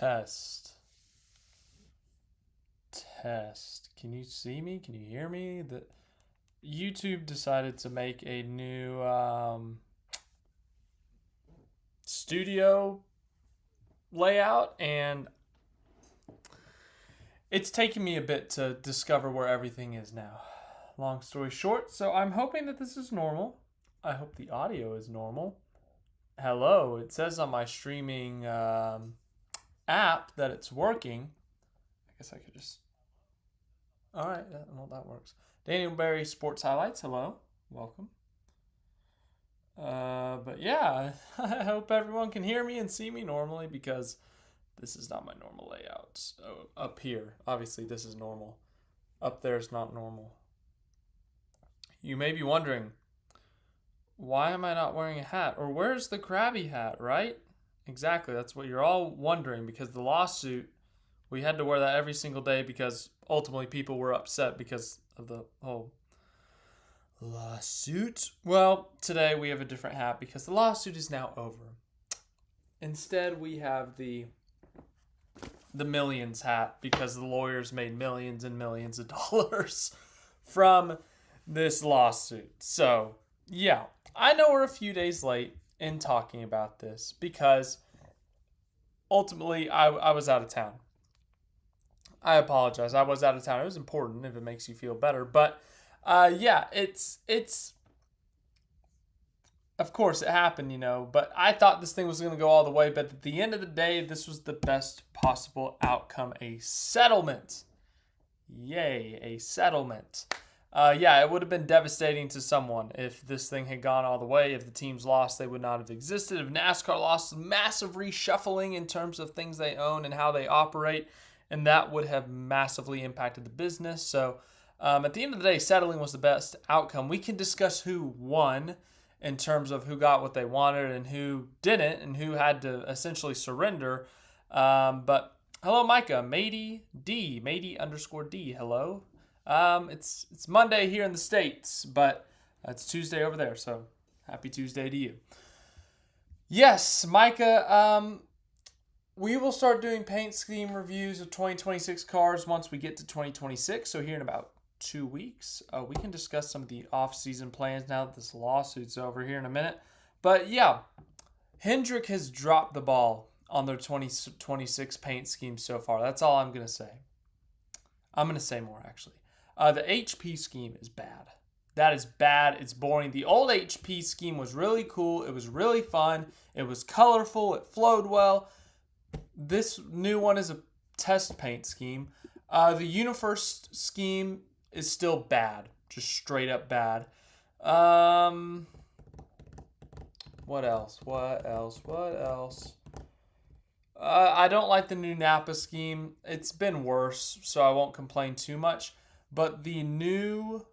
Test. Test. Can you see me? Can you hear me? The YouTube decided to make a new studio layout, and it's taken me a bit to discover where everything is now. Long story short, so I'm hoping that this is normal. I hope the audio is normal. Hello, it says on my streaming app that it's working. I guess I could just... All right, well, that works. Daniel Berry Sports Highlights, hello, welcome. But yeah, I hope everyone can hear me and see me normally, because this is not my normal layout. So up here, obviously this is normal. Up there is not normal. You may be wondering, why am I not wearing a hat? Or where's the Krabby hat, right? Exactly, that's what you're all wondering, because the lawsuit, we had to wear that every single day because ultimately people were upset because of the whole lawsuit. Well, today we have a different hat because the lawsuit is now over. Instead, we have the millions hat because the lawyers made millions and millions of dollars from this lawsuit. So, yeah, I know we're a few days late in talking about this because ultimately I was out of town. I apologize. I was out of town. It was important if it makes you feel better. But yeah, it's of course it happened, you know, but I thought this thing was going to go all the way. But at the end of the day, this was the best possible outcome, a settlement. Yay, a settlement. Yeah, it would have been devastating to someone if this thing had gone all the way. If the teams lost, they would not have existed. If NASCAR lost, massive reshuffling in terms of things they own and how they operate, and that would have massively impacted the business. So at the end of the day, settling was the best outcome. We can discuss who won in terms of who got what they wanted and who didn't and who had to essentially surrender. But hello, Micah, Matey _D, hello. It's Monday here in the States, but it's Tuesday over there, so happy Tuesday to you. Yes, Micah, we will start doing paint scheme reviews of 2026 cars once we get to 2026, so here in about 2 weeks. We can discuss some of the off-season plans now that this lawsuit's over here in a minute. But yeah, Hendrick has dropped the ball on their 2026 paint scheme so far. That's all I'm going to say. I'm going to say more, actually. The HP scheme is bad. That is bad. It's boring. The old HP scheme was really cool. It was really fun. It was colorful. It flowed well. This new one is a test paint scheme. The Universe scheme is still bad. Just straight up bad. What else? I don't like the new Napa scheme. It's been worse, so I won't complain too much. But the new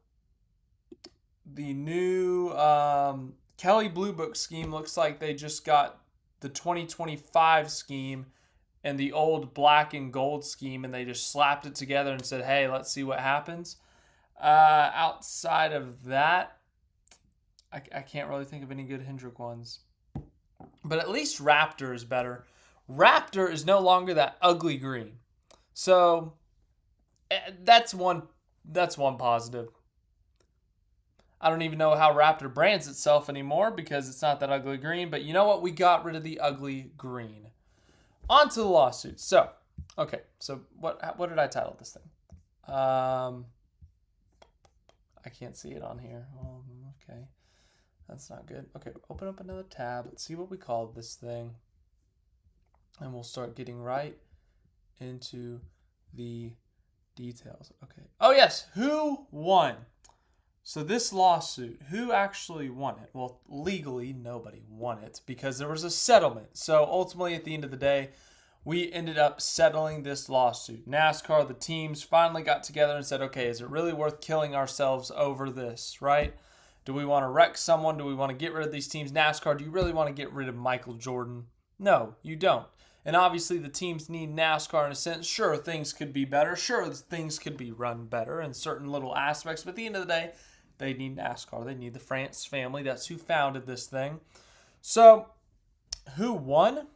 Kelly Blue Book scheme looks like they just got the 2025 scheme and the old black and gold scheme, and they just slapped it together and said, hey, let's see what happens. Outside of that, I can't really think of any good Hendrick ones. But at least Raptor is better. Raptor is no longer that ugly green. So that's one positive. I don't even know how Raptor brands itself anymore because it's not that ugly green. But you know what? We got rid of the ugly green. On to the lawsuit. So, okay. So what did I title this thing? I can't see it on here. Oh, okay. That's not good. Okay, open up another tab. Let's see what we call this thing. And we'll start getting right into the details. Okay. Oh, yes. Who won? So this lawsuit, who actually won it? Well, legally, nobody won it because there was a settlement. So ultimately, at the end of the day, we ended up settling this lawsuit. NASCAR, the teams finally got together and said, okay, is it really worth killing ourselves over this, right? Do we want to wreck someone? Do we want to get rid of these teams? NASCAR, do you really want to get rid of Michael Jordan? No, you don't. And obviously the teams need NASCAR in a sense. Sure, things could be better. Sure, things could be run better in certain little aspects. But at the end of the day, they need NASCAR. They need the France family. That's who founded this thing. So, who won?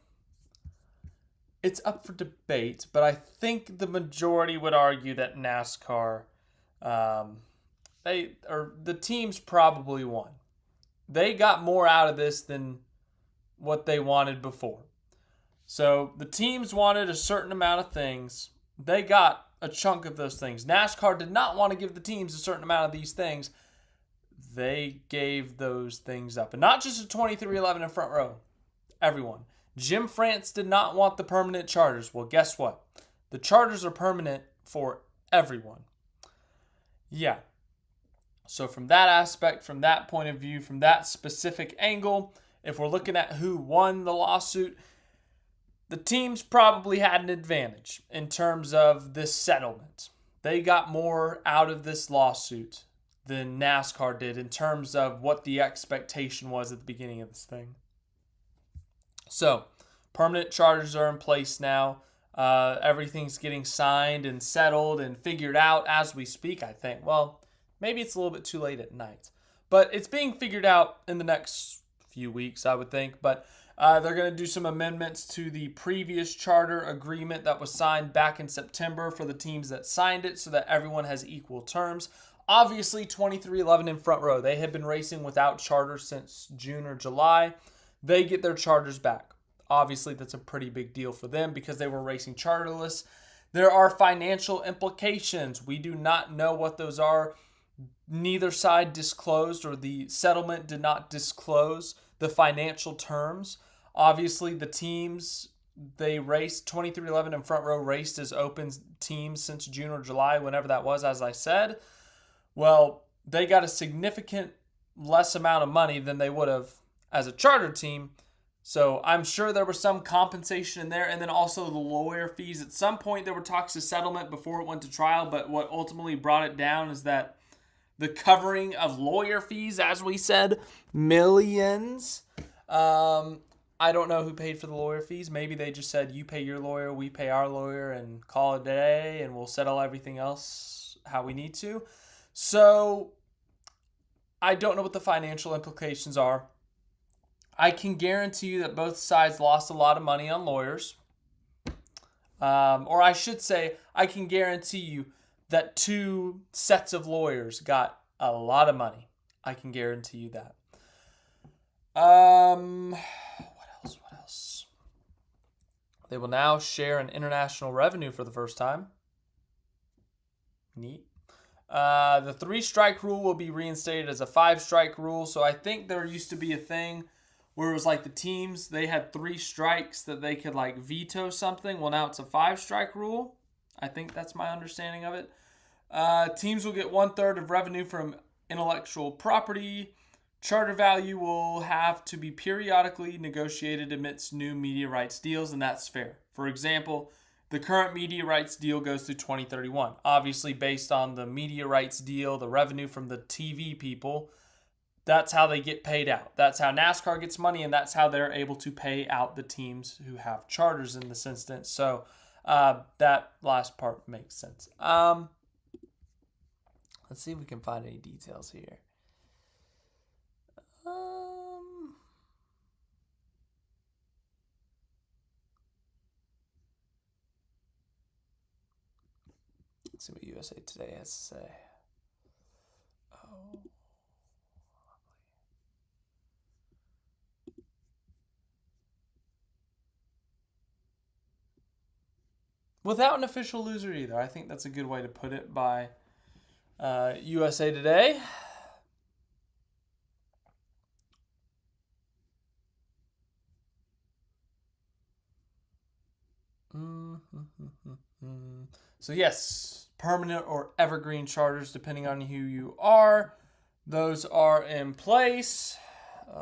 it's up for debate, but I think the majority would argue that NASCAR, um, the teams probably won. They got more out of this than what they wanted before. So the teams wanted a certain amount of things. They got a chunk of those things. NASCAR did not want to give the teams a certain amount of these things. They gave those things up. And not just a 2311 in front row. Everyone. Jim France did not want the permanent charters. Well, guess what? The charters are permanent for everyone. Yeah. So from that aspect, from that point of view, from that specific angle, if we're looking at who won the lawsuit, the teams probably had an advantage in terms of this settlement. They got more out of this lawsuit than NASCAR did in terms of what the expectation was at the beginning of this thing. So, permanent charters are in place now. Everything's getting signed and settled and figured out as we speak, I think. Well, maybe it's a little bit too late at night. But it's being figured out in the next few weeks, I would think. But they're going to do some amendments to the previous charter agreement that was signed back in September for the teams that signed it so that everyone has equal terms. Obviously, 2311 in front row. They have been racing without charters since June or July. They get their charters back. Obviously, that's a pretty big deal for them because they were racing charterless. There are financial implications. We do not know what those are. Neither side disclosed, or the settlement did not disclose the financial terms. Obviously, the teams, they raced 2311 and front row raced as open teams since June or July, whenever that was, as I said. Well, they got a significant less amount of money than they would have as a charter team. So I'm sure there was some compensation in there, and then also the lawyer fees. At some point, there were talks of settlement before it went to trial, but what ultimately brought it down is that the covering of lawyer fees, as we said, millions. I don't know who paid for the lawyer fees. Maybe they just said, you pay your lawyer, we pay our lawyer, and call it a day, and we'll settle everything else how we need to. So I don't know what the financial implications are. I can guarantee you that both sides lost a lot of money on lawyers. Or I should say, I can guarantee you that two sets of lawyers got a lot of money. I can guarantee you that. What else? They will now share an international revenue for the first time. Neat. The 3-strike rule will be reinstated as a 5-strike rule. So I think there used to be a thing where it was like the teams, they had 3 strikes that they could like veto something. Well, now it's a 5-strike rule. I think that's my understanding of it. Teams will get 1/3 of revenue from intellectual property. Charter value will have to be periodically negotiated amidst new media rights deals, and that's fair. For example, the current media rights deal goes through 2031. Obviously, based on the media rights deal, the revenue from the TV people, that's how they get paid out. That's how NASCAR gets money, and that's how they're able to pay out the teams who have charters in this instance. So that last part makes sense. Let's see if we can find any details here. Let's see what USA Today has to say. Oh. Without an official loser either. I think that's a good way to put it by USA Today. So yes, permanent or evergreen charters, depending on who you are. Those are in place. Get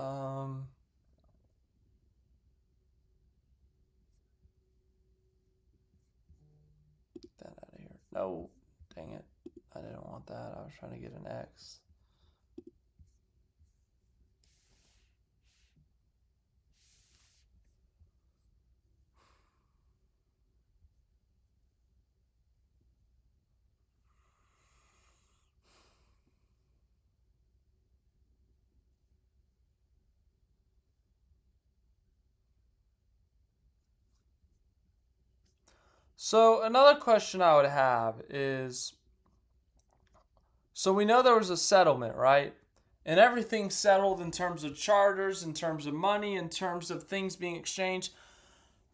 that out of here. No, dang it. I didn't want that. I was trying to get an X. So another question I would have is, so we know there was a settlement, right? And everything's settled in terms of charters, in terms of money, in terms of things being exchanged.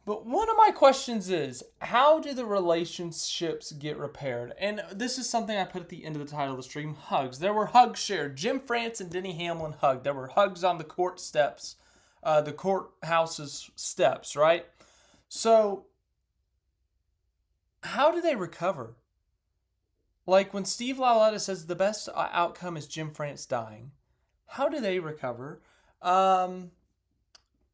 But one of my questions is, how do the relationships get repaired? And this is something I put at the end of the title of the stream, hugs. There were hugs shared. Jim France and Denny Hamlin hugged. There were hugs on the court steps, the courthouse's steps, right? So how do they recover? Like when Steve Lauletta says the best outcome is Jim France dying, how do they recover?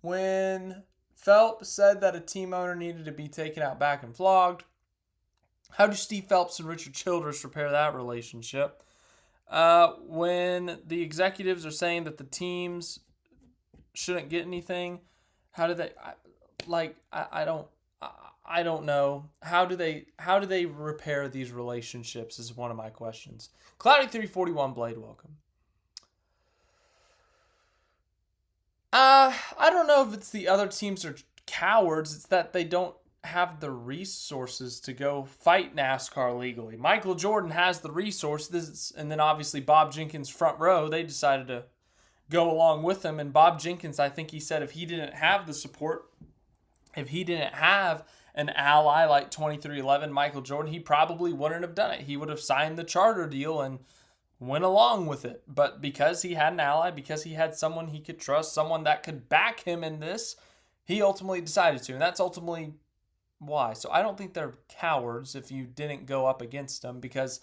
When Phelps said that a team owner needed to be taken out back and flogged, how do Steve Phelps and Richard Childress repair that relationship? When the executives are saying that the teams shouldn't get anything, how do they? I don't know. How do they repair these relationships is one of my questions. Cloudy341 Blade, welcome. I don't know if it's the other teams are cowards. It's that they don't have the resources to go fight NASCAR legally. Michael Jordan has the resources, and then obviously Bob Jenkins front row, they decided to go along with him. And Bob Jenkins, I think he said if he didn't have the support, if he didn't have an ally like 2311 Michael Jordan, he probably wouldn't have done it. He would have signed the charter deal and went along with it. But because he had an ally, because he had someone he could trust, someone that could back him in this, he ultimately decided to. And that's ultimately why. So I don't think they're cowards if you didn't go up against them, because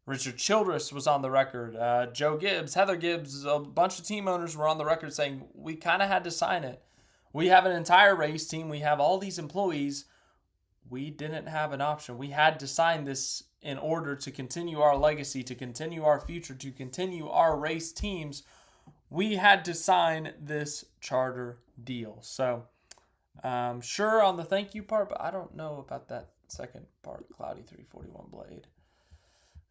Richard Childress was on the record. Joe Gibbs, Heather Gibbs, a bunch of team owners were on the record saying, we kind of had to sign it. We have an entire race team. We have all these employees. We didn't have an option. We had to sign this in order to continue our legacy, to continue our future, to continue our race teams. We had to sign this charter deal. So, sure on the thank you part, but I don't know about that second part, Cloudy341 Blade.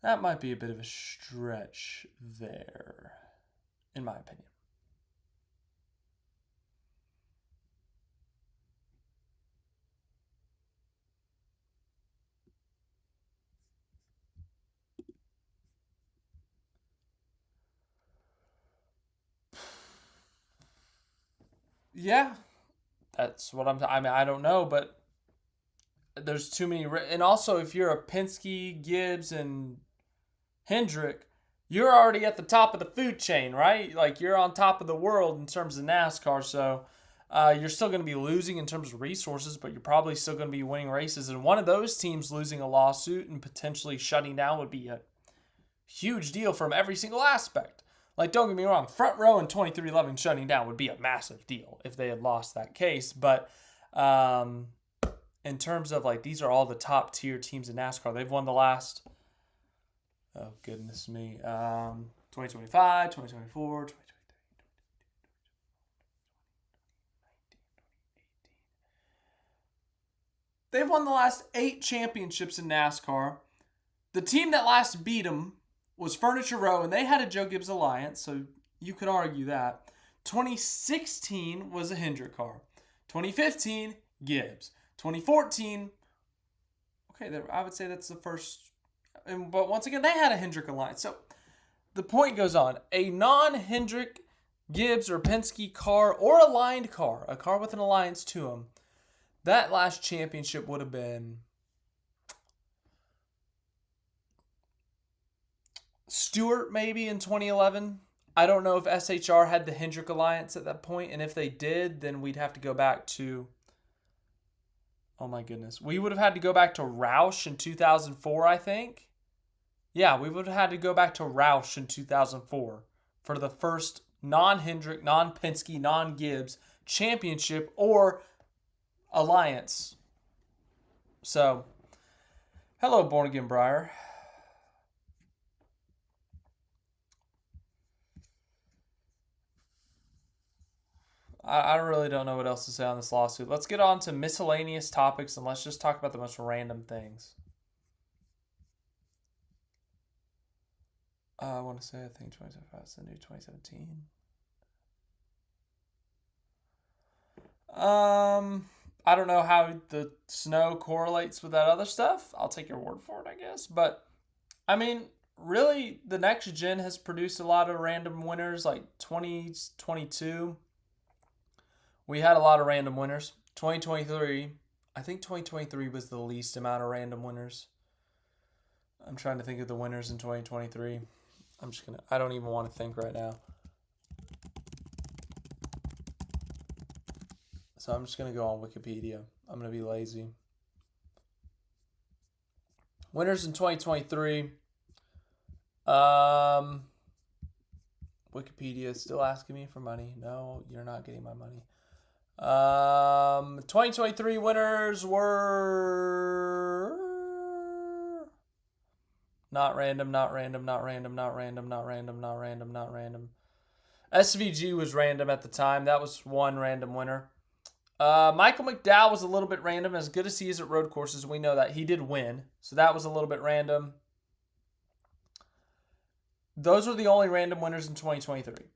That might be a bit of a stretch there, in my opinion. Yeah, that's what I mean, I don't know, but there's too many. And also, if you're a Penske, Gibbs, and Hendrick, you're already at the top of the food chain, right? Like you're on top of the world in terms of NASCAR. So you're still going to be losing in terms of resources, but you're probably still going to be winning races. And one of those teams losing a lawsuit and potentially shutting down would be a huge deal from every single aspect. Like, don't get me wrong, front row and 2311 shutting down would be a massive deal if they had lost that case. But in terms of like, these are all the top tier teams in NASCAR. They've won the last, oh goodness me, 2025, 2024, 2023. They've won the last 8 championships in NASCAR. The team that last beat them was Furniture Row, and they had a Joe Gibbs alliance, so you could argue that. 2016 was a Hendrick car. 2015, Gibbs. 2014, okay, I would say that's the first. But once again, they had a Hendrick alliance. So the point goes on. A non-Hendrick, Gibbs, or Penske car, or aligned car, a car with an alliance to them, that last championship would have been Stewart maybe in 2011. I don't know if SHR had the Hendrick alliance at that point, and if they did, then we'd have to go back to, oh my goodness, we would have had to go back to Roush in 2004, I think. Yeah, we would have had to go back to Roush in 2004 for the first non-Hendrick, non-Penske, non-Gibbs championship or alliance. So, hello, Born Again Briar. I really don't know what else to say on this lawsuit. Let's get on to miscellaneous topics and let's just talk about the most random things. I want to say, I think 2075 is the new 2017. I don't know how the snow correlates with that other stuff. I'll take your word for it, I guess. But, I mean, really, the next gen has produced a lot of random winners, like 2022. We had a lot of random winners. 2023, I think 2023 was the least amount of random winners. I'm trying to think of the winners in 2023. I don't even want to think right now. So I'm just going to go on Wikipedia. I'm going to be lazy. Winners in 2023. Wikipedia is still asking me for money. No, you're not getting my money. 2023 winners were not random. SVG was random at the time. That was one random winner. Michael McDowell was a little bit random. As good as he is at road courses, we know that he did win. So that was a little bit random. Those were the only random winners in 2023.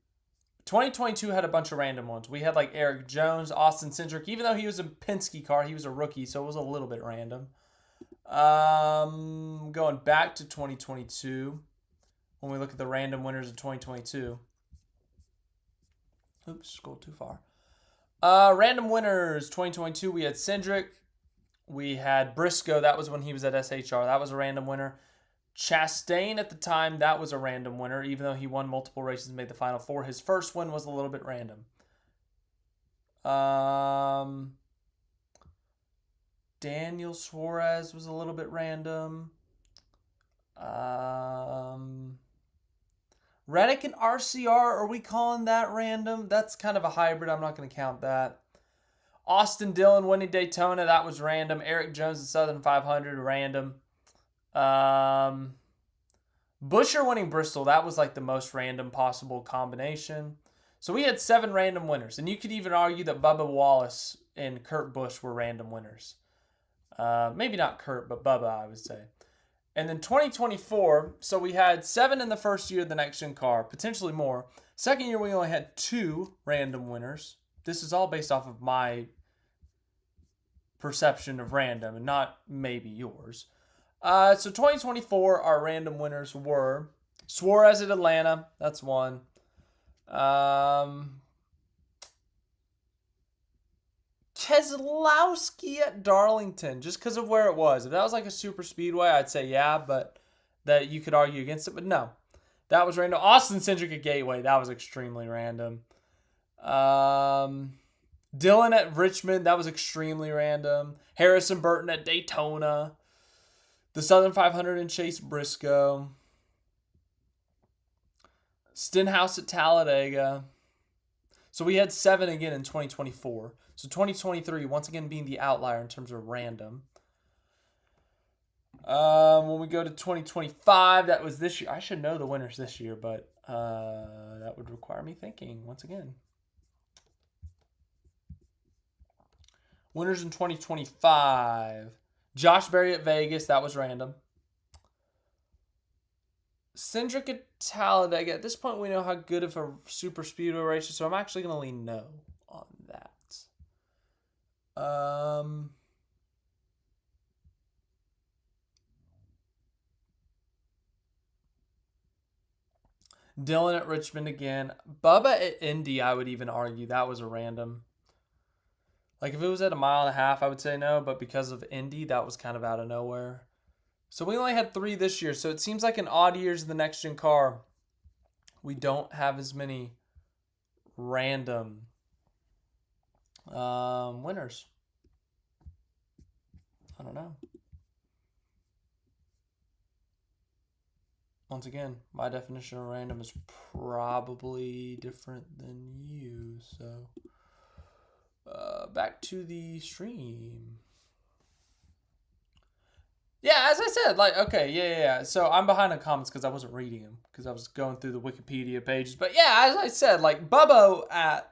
2022 had a bunch of random ones. We had like Eric Jones, Austin Cindric. Even though he was a Penske car, he was a rookie, so it was a little bit random. Going back to 2022, when we look at the random winners of 2022. Oops, scrolled too far. Random winners 2022. We had Cindric. We had Briscoe. That was when he was at SHR. That was a random winner. Chastain at the time, that was a random winner, even though he won multiple races and made the Final Four. His first win was a little bit random. Daniel Suarez was a little bit random. Reddick and RCR, are we calling that random? That's kind of a hybrid. I'm not going to count that. Austin Dillon winning Daytona, that was random. Eric Jones at Southern 500, random. Buescher winning Bristol, that was like the most random possible combination. So we had 7 random winners. And you could even argue that Bubba Wallace and Kurt Busch were random winners. Maybe not Kurt, but Bubba, I would say. And then 2024, so we had 7 in the first year of the next-gen car, potentially more. Second year, we only had 2 random winners. This is all based off of my perception of random and not maybe yours. So 2024, our random winners were Suarez at Atlanta. That's one. Keselowski at Darlington, just because of where it was. If that was like a super speedway, I'd say yeah, but that you could argue against it. But no, that was random. Austin Cindric at Gateway, that was extremely random. Dillon at Richmond, that was extremely random. Harrison Burton at Daytona. The Southern 500 and Chase Briscoe. Stenhouse at Talladega. So we had 7 again in 2024. So 2023, once again, being the outlier in terms of random. When we go to 2025, that was this year. I should know the winners this year, but that would require me thinking once again. Winners in 2025. Josh Berry at Vegas, that was random. Cindric at Talladega. At this point, we know how good of a super speedway racer, so I'm actually going to lean no on that. Dillon at Richmond again. Bubba at Indy, I would even argue that was a random. Like if it was at a mile and a half, I would say no, but because of Indy, that was kind of out of nowhere. So we only had 3 this year, so it seems like in odd years of the next-gen car, we don't have as many random winners. I don't know. Once again, my definition of random is probably different than you, so back to the stream. Yeah, as I said, like, okay, yeah. So I'm behind on comments because I wasn't reading them because I was going through the Wikipedia pages. But yeah, as I said, like, Bubba at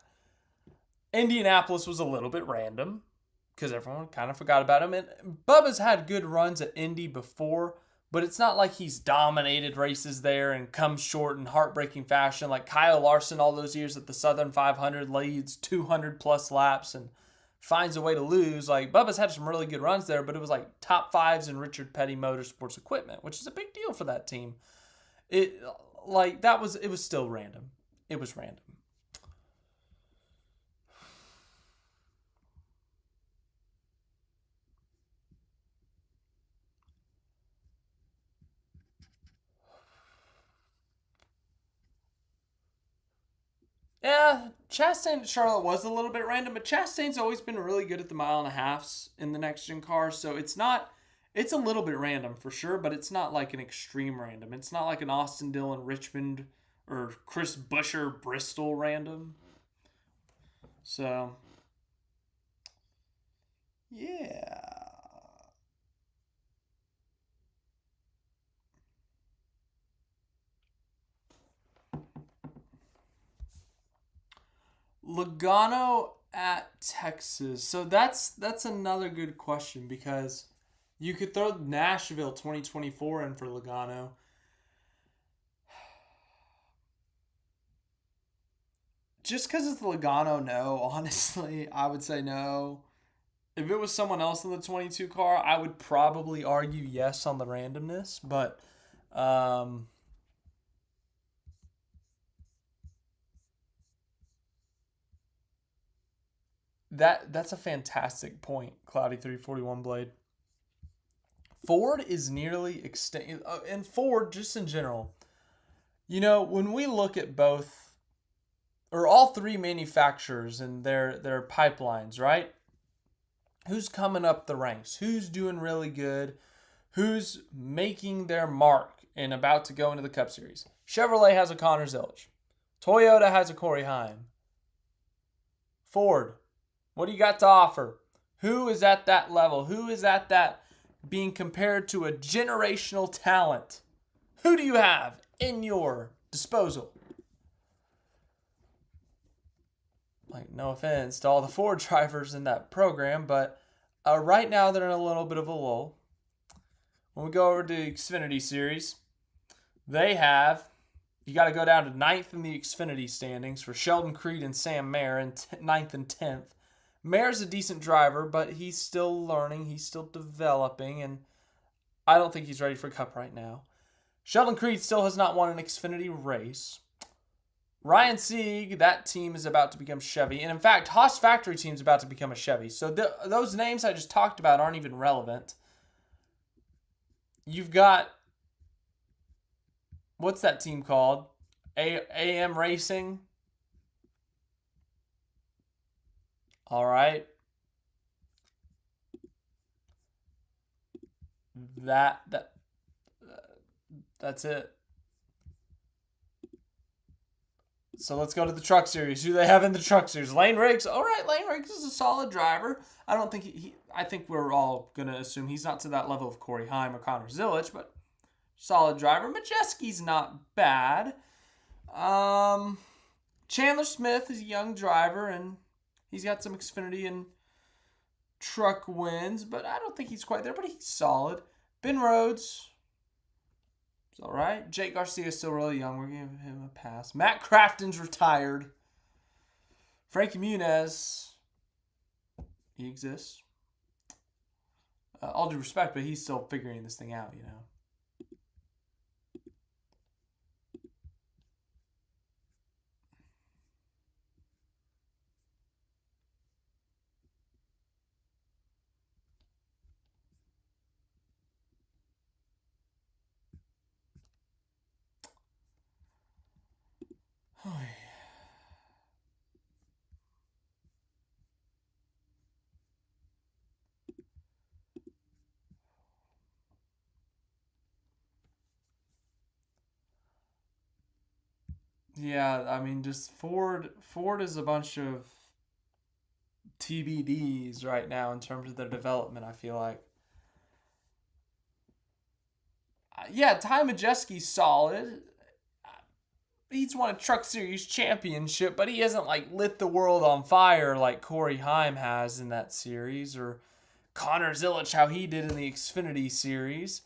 Indianapolis was a little bit random because everyone kind of forgot about him. And Bubba's had good runs at Indy before, but it's not like he's dominated races there and come short in heartbreaking fashion. Like Kyle Larson all those years at the Southern 500 leads 200 plus laps and finds a way to lose. Like, Bubba's had some really good runs there, but it was like top fives in Richard Petty Motorsports equipment, which is a big deal for that team. It was still random. It was random. Yeah, Chastain at Charlotte was a little bit random, but Chastain's always been really good at the mile and a halves in the next gen cars, so it's a little bit random for sure, but it's not like an extreme random. It's not like an Austin Dillon Richmond or Chris Buescher Bristol random. So, yeah. Logano at Texas. So that's another good question because you could throw Nashville 2024 in for Logano. Just because it's Logano, no. Honestly, I would say no. If it was someone else in the 22 car, I would probably argue yes on the randomness. But that's a fantastic point, Cloudy 341 Blade. Ford is nearly extinct. And Ford, just in general, when we look at both, or all three manufacturers and their pipelines, right? Who's coming up the ranks? Who's doing really good? Who's making their mark and about to go into the Cup Series? Chevrolet has a Connor Zilisch. Toyota has a Corey Heim. Ford, what do you got to offer? Who is at that level? Who is at that being compared to a generational talent? Who do you have in your disposal? Like, no offense to all the Ford drivers in that program, but right now they're in a little bit of a lull. When we go over to the Xfinity Series, you got to go down to 9th in the Xfinity standings for Sheldon Creed and Sam Mayer in 9th and 10th. Mayer's a decent driver, but he's still learning. He's still developing, and I don't think he's ready for Cup right now. Sheldon Creed still has not won an Xfinity race. Ryan Sieg, that team is about to become Chevy. And in fact, Haas Factory team is about to become a Chevy. So those names I just talked about aren't even relevant. You've got, what's that team called? AM Racing. All right. That's it. So let's go to the Truck Series. Who do they have in the Truck Series? Lane Riggs. All right, Lane Riggs is a solid driver. I don't think I think we're all going to assume he's not to that level of Corey Heim or Connor Zilisch, but solid driver. Majeski's not bad. Chandler Smith is a young driver, and he's got some Xfinity and truck wins, but I don't think he's quite there, but he's solid. Ben Rhodes, it's all right. Jake Garcia is still really young. We're giving him a pass. Matt Crafton's retired. Frankie Muniz, he exists. All due respect, but he's still figuring this thing out, Oh, yeah. Yeah, I mean, just Ford is a bunch of TBDs right now in terms of their development, I feel like. Yeah, Ty Majeski's solid. He's won a Truck Series championship, but he hasn't lit the world on fire like Corey Heim has in that series, or Connor Zilisch how he did in the Xfinity Series.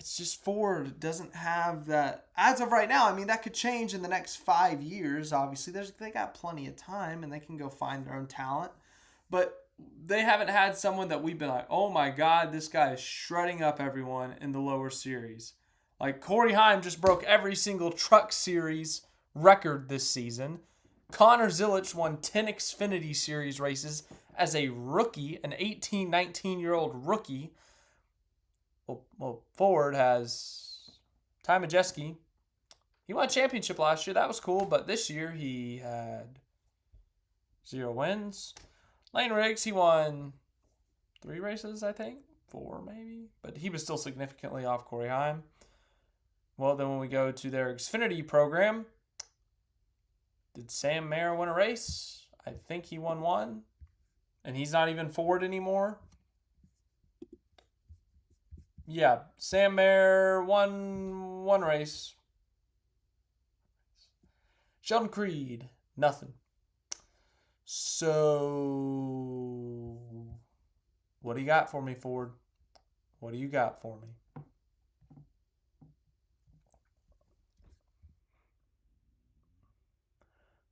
it's just Ford doesn't have that as of right now. I mean, that could change in the next 5 years. Obviously, they got plenty of time and they can go find their own talent. But they haven't had someone that we've been like, oh my God, this guy is shredding up everyone in the lower series. Like Corey Heim just broke every single Truck Series record this season. Connor Zilisch won 10 Xfinity Series races as a rookie, an 18, 19-year-old rookie. Well, Ford has Ty Majeski. He won a championship last year. That was cool. But this year he had 0 wins. Lane Riggs, he won 3 races, I think. 4 maybe. But he was still significantly off Corey Heim. Well, then when we go to their Xfinity program, did Sam Mayer win a race? I think he won 1. And he's not even Ford anymore. Yeah, Sam Mayer won 1 race. Sheldon Creed, nothing. So, what do you got for me, Ford? What do you got for me?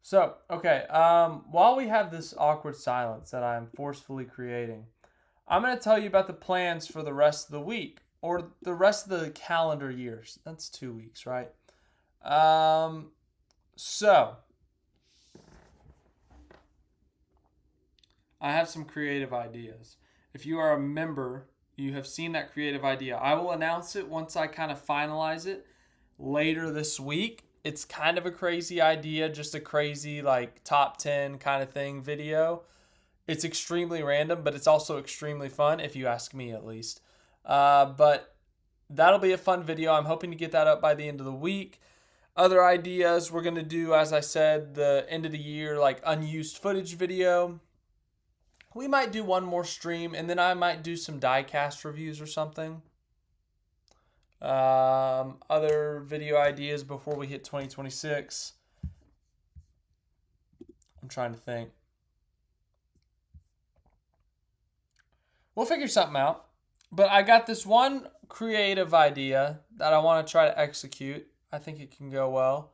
So, okay, while we have this awkward silence that I'm forcefully creating, I'm going to tell you about the plans for the rest of the week, or the rest of the calendar years. That's 2 weeks, right? So, I have some creative ideas. If you are a member, you have seen that creative idea. I will announce it once I kind of finalize it later this week. It's kind of a crazy idea, just a crazy like top 10 kind of thing video. It's extremely random, but it's also extremely fun, if you ask me at least. But that'll be a fun video. I'm hoping to get that up by the end of the week. Other ideas, we're going to do, as I said, the end of the year like unused footage video. We might do one more stream, and then I might do some diecast reviews or something. Other video ideas before we hit 2026. I'm trying to think. We'll figure something out. But I got this one creative idea that I want to try to execute. I think it can go well.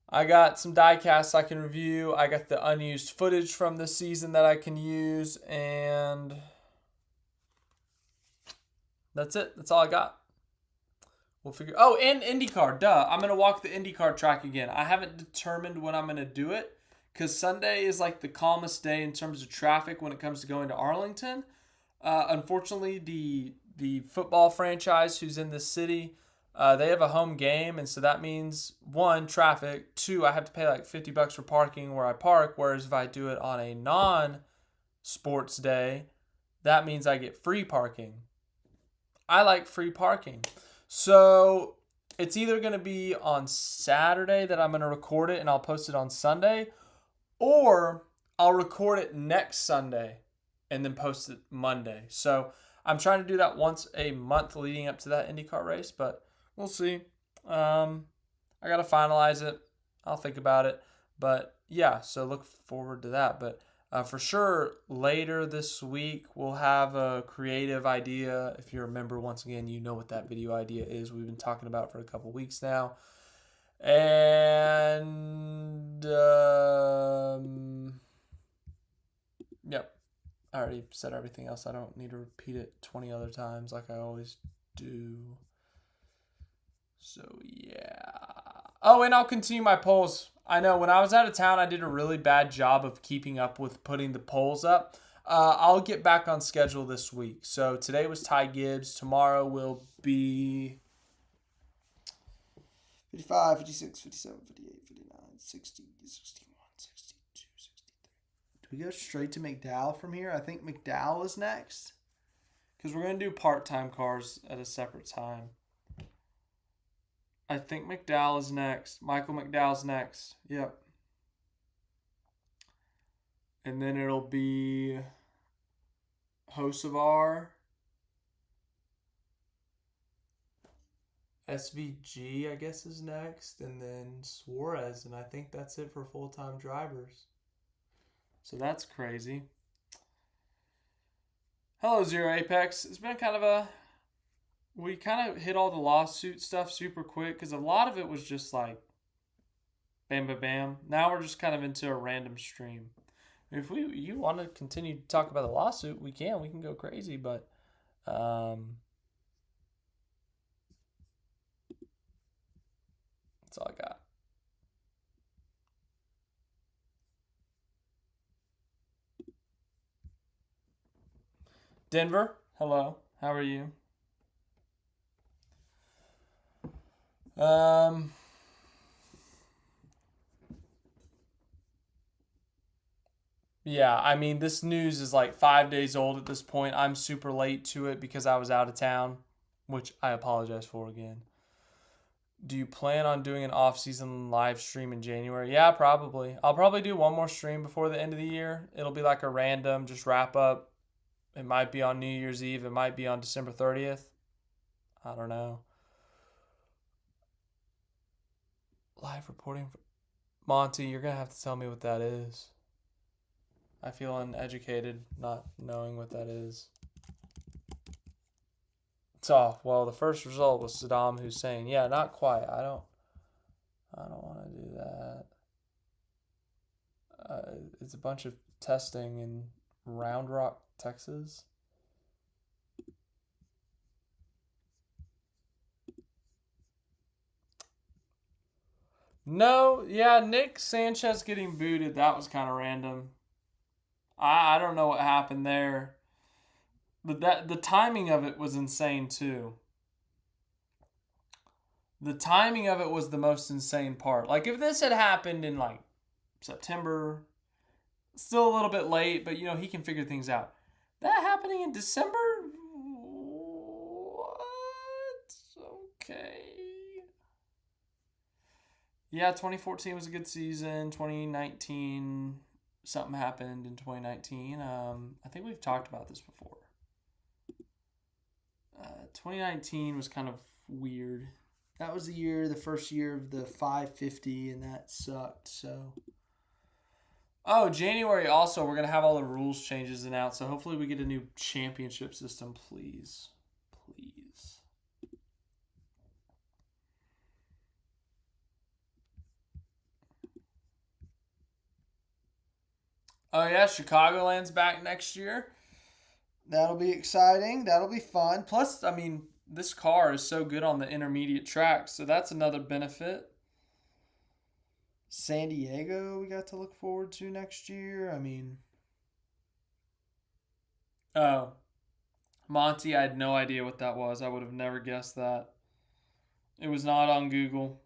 I got some diecasts I can review. I got the unused footage from this season that I can use. And that's it. That's all I got. We'll figure. Oh, and IndyCar. Duh. I'm going to walk the IndyCar track again. I haven't determined when I'm going to do it because Sunday is like the calmest day in terms of traffic when it comes to going to Arlington. Unfortunately, the football franchise who's in this city, they have a home game, and so that means 1, traffic. 2, I have to pay like $50 for parking where I park. Whereas if I do it on a non-sports day, that means I get free parking. I like free parking. So it's either going to be on Saturday that I'm going to record it and I'll post it on Sunday, or I'll record it next Sunday and then post it Monday. So I'm trying to do that once a month leading up to that IndyCar race, but we'll see. I got to finalize it. I'll think about it. But yeah, so look forward to that. But for sure, later this week, we'll have a creative idea. If you're a member, once again, you know what that video idea is. We've been talking about it for a couple weeks now. And, yep. I already said everything else. I don't need to repeat it 20 other times like I always do. So, yeah. Oh, and I'll continue my polls. I know when I was out of town, I did a really bad job of keeping up with putting the polls up. I'll get back on schedule this week. So today was Ty Gibbs. Tomorrow will be 55, 56, 57, 58, 59, 60, 61, 62, 63. Do we go straight to McDowell from here? I think McDowell is next. Because we're going to do part-time cars at a separate time. I think McDowell is next. Michael McDowell's next. Yep. And then it'll be Hocevar, SVG, I guess, is next. And then Suarez. And I think that's it for full-time drivers. So that's crazy. Hello, Zero Apex. It's been kind of a we kind of hit all the lawsuit stuff super quick because a lot of it was just like bam, bam, bam. Now we're just kind of into a random stream. If you want to continue to talk about the lawsuit, we can. We can go crazy, but that's all I got. Denver, hello. How are you? Yeah, I mean, this news is like 5 days old at this point. I'm super late to it because I was out of town, which I apologize for again. Do you plan on doing an off-season live stream in January? Yeah, probably. I'll probably do one more stream before the end of the year. It'll be like a random, just wrap up. It might be on New Year's Eve. It might be on December 30th. I don't know. Live reporting. Monty, you're going to have to tell me what that is. I feel uneducated not knowing what that is. So, well, the first result was Saddam Hussein. Yeah, not quite. I don't want to do that. It's a bunch of testing in Round Rock, Texas. No, yeah, Nick Sanchez getting booted. That was kind of random. I don't know what happened there. But the timing of it was insane too. The timing of it was the most insane part. Like if this had happened in like September, still a little bit late, but you know, he can figure things out. That happening in December? What? Okay. Yeah, 2014 was a good season. 2019, something happened in 2019. I think we've talked about this before. 2019 was kind of weird. That was the first year of the 550, and that sucked. So, oh, January also, we're gonna have all the rules changes announced. So hopefully we get a new championship system, please, please. Oh yeah, Chicagoland's back next year. That'll be exciting. That'll be fun. Plus, I mean, this car is so good on the intermediate tracks, so that's another benefit. San Diego, we got to look forward to next year. I mean, oh, Monty, I had no idea what that was. I would have never guessed that. It was not on Google.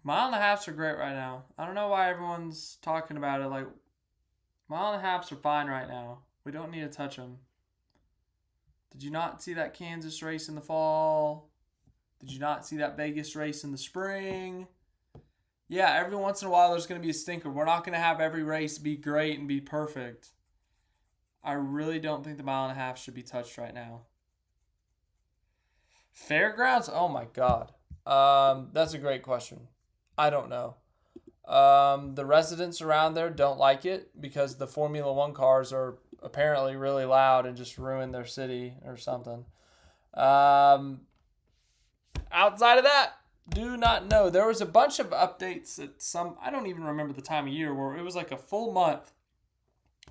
Mile and a halves are great right now. I don't know why everyone's talking about it. Like, mile and a halves are fine right now. We don't need to touch them. Did you not see that Kansas race in the fall? Did you not see that Vegas race in the spring? Yeah, every once in a while there's going to be a stinker. We're not going to have every race be great and be perfect. I really don't think the mile and a half should be touched right now. Fairgrounds? Oh my god. That's a great question. I don't know. The residents around there don't like it because the Formula One cars are apparently really loud and just ruin their city or something. Outside of that, do not know. There was a bunch of updates at I don't even remember the time of year, where it was like a full month,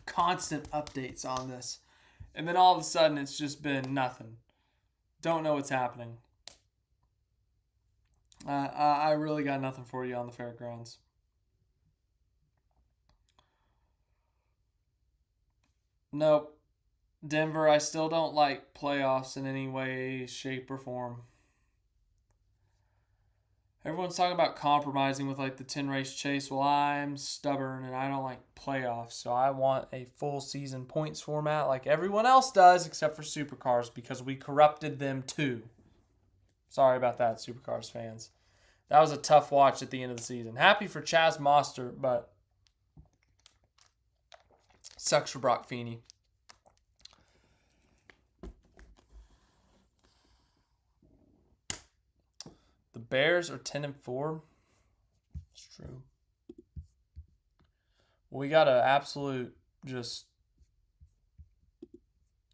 constant updates on this. And then all of a sudden, it's just been nothing. Don't know what's happening. I really got nothing for you on the fairgrounds. Nope. Denver, I still don't like playoffs in any way, shape, or form. Everyone's talking about compromising with like the 10 race chase. Well, I'm stubborn and I don't like playoffs, so I want a full season points format like everyone else does, except for supercars because we corrupted them too. Sorry about that, supercars fans. That was a tough watch at the end of the season. Happy for Chaz Mostert, but sucks for Brock Feeney. The Bears are 10-4. It's true. We got an absolute just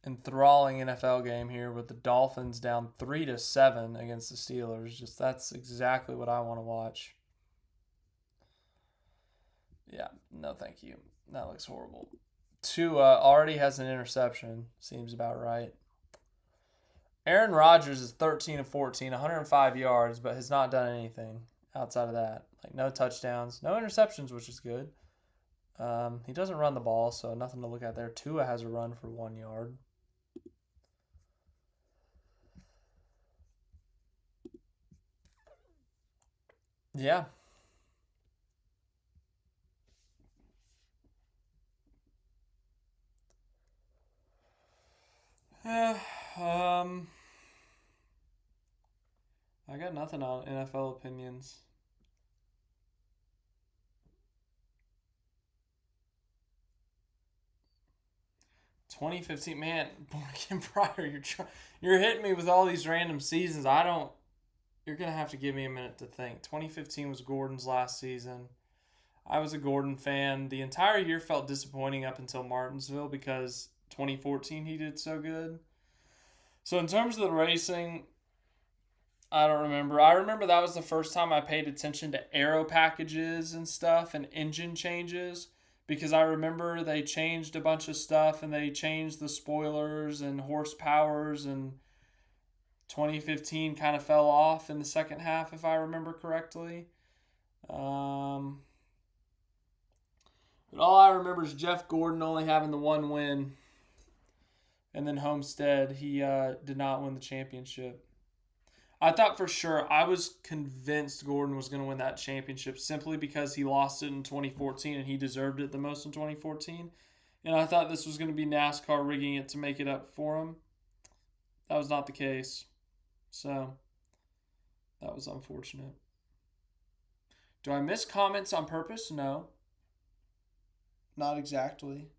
enthralling NFL game here with the Dolphins down 3-7 against the Steelers. Just that's exactly what I want to watch. Yeah, no thank you. That looks horrible. Tua already has an interception. Seems about right. Aaron Rodgers is 13-14, 105 yards, but has not done anything outside of that. Like no touchdowns, no interceptions, which is good. He doesn't run the ball, so nothing to look at there. Tua has a run for 1 yard. Yeah. I got nothing on NFL opinions. "2015, man, Morgan Pryor, you're hitting me with all these random seasons. You're gonna have to give me a minute to think. 2015 was Gordon's last season. I was a Gordon fan. The entire year felt disappointing up until Martinsville because 2014 he did so good. So in terms of the racing, I don't remember. I remember that was the first time I paid attention to aero packages and stuff and engine changes because I remember they changed a bunch of stuff and they changed the spoilers and horsepowers, and 2015 kind of fell off in the second half if I remember correctly. But all I remember is Jeff Gordon only having the one win, and then Homestead, he did not win the championship. I thought for sure, I was convinced Gordon was going to win that championship simply because he lost it in 2014 and he deserved it the most in 2014. And I thought this was going to be NASCAR rigging it to make it up for him. That was not the case. So, that was unfortunate. Do I miss comments on purpose? No. Not exactly.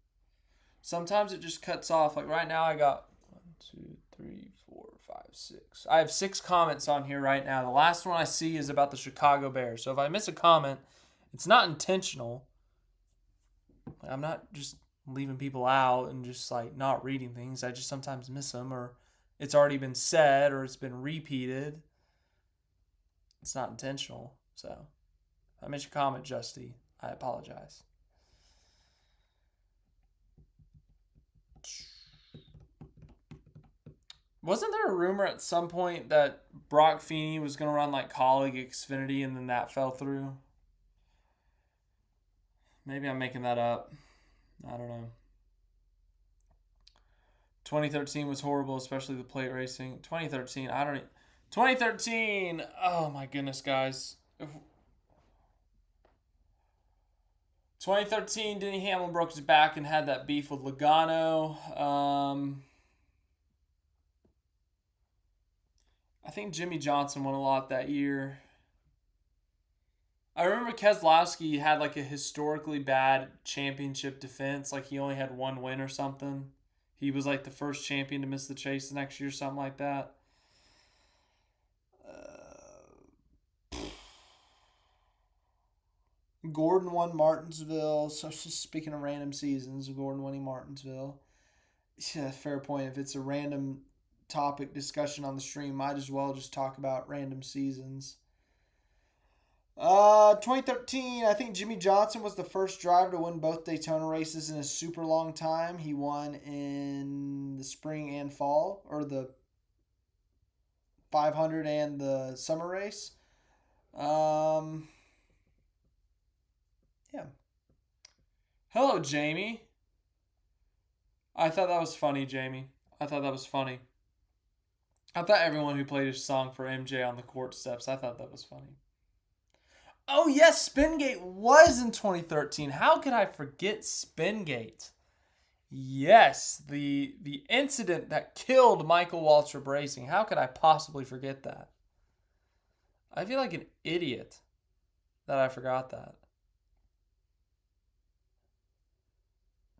Sometimes it just cuts off. Like right now I got 1, 2, 3, 4, 5, 6. I have 6 comments on here right now. The last one I see is about the Chicago Bears. So if I miss a comment, it's not intentional. I'm not just leaving people out and just like not reading things. I just sometimes miss them, or it's already been said, or it's been repeated. It's not intentional. So if I miss your comment, Justy, I apologize. Wasn't there a rumor at some point that Brock Feeney was going to run like colleague Xfinity and then that fell through? Maybe I'm making that up. I don't know. 2013 was horrible, especially the plate racing. 2013, oh my goodness, guys. 2013, Denny Hamlin broke his back and had that beef with Logano. I think Jimmy Johnson won a lot that year. I remember Keselowski had like a historically bad championship defense. Like he only had 1 win or something. He was like the first champion to miss the chase the next year, something like that. Gordon won Martinsville. So just speaking of random seasons, Gordon winning Martinsville. Yeah, fair point. If it's a random topic discussion on the stream, might as well just talk about random seasons. 2013, I think Jimmy Johnson was the first driver to win both Daytona races in a super long time. He won in the spring and fall, or the 500 and the summer race. Yeah. Hello, Jamie. I thought that was funny, Jamie. I thought that was funny. I thought everyone who played his song for MJ on the court steps, I thought that was funny. Oh, yes, Spingate was in 2013. How could I forget Spingate? Yes, the incident that killed Michael Waltrip Racing. How could I possibly forget that? I feel like an idiot that I forgot that.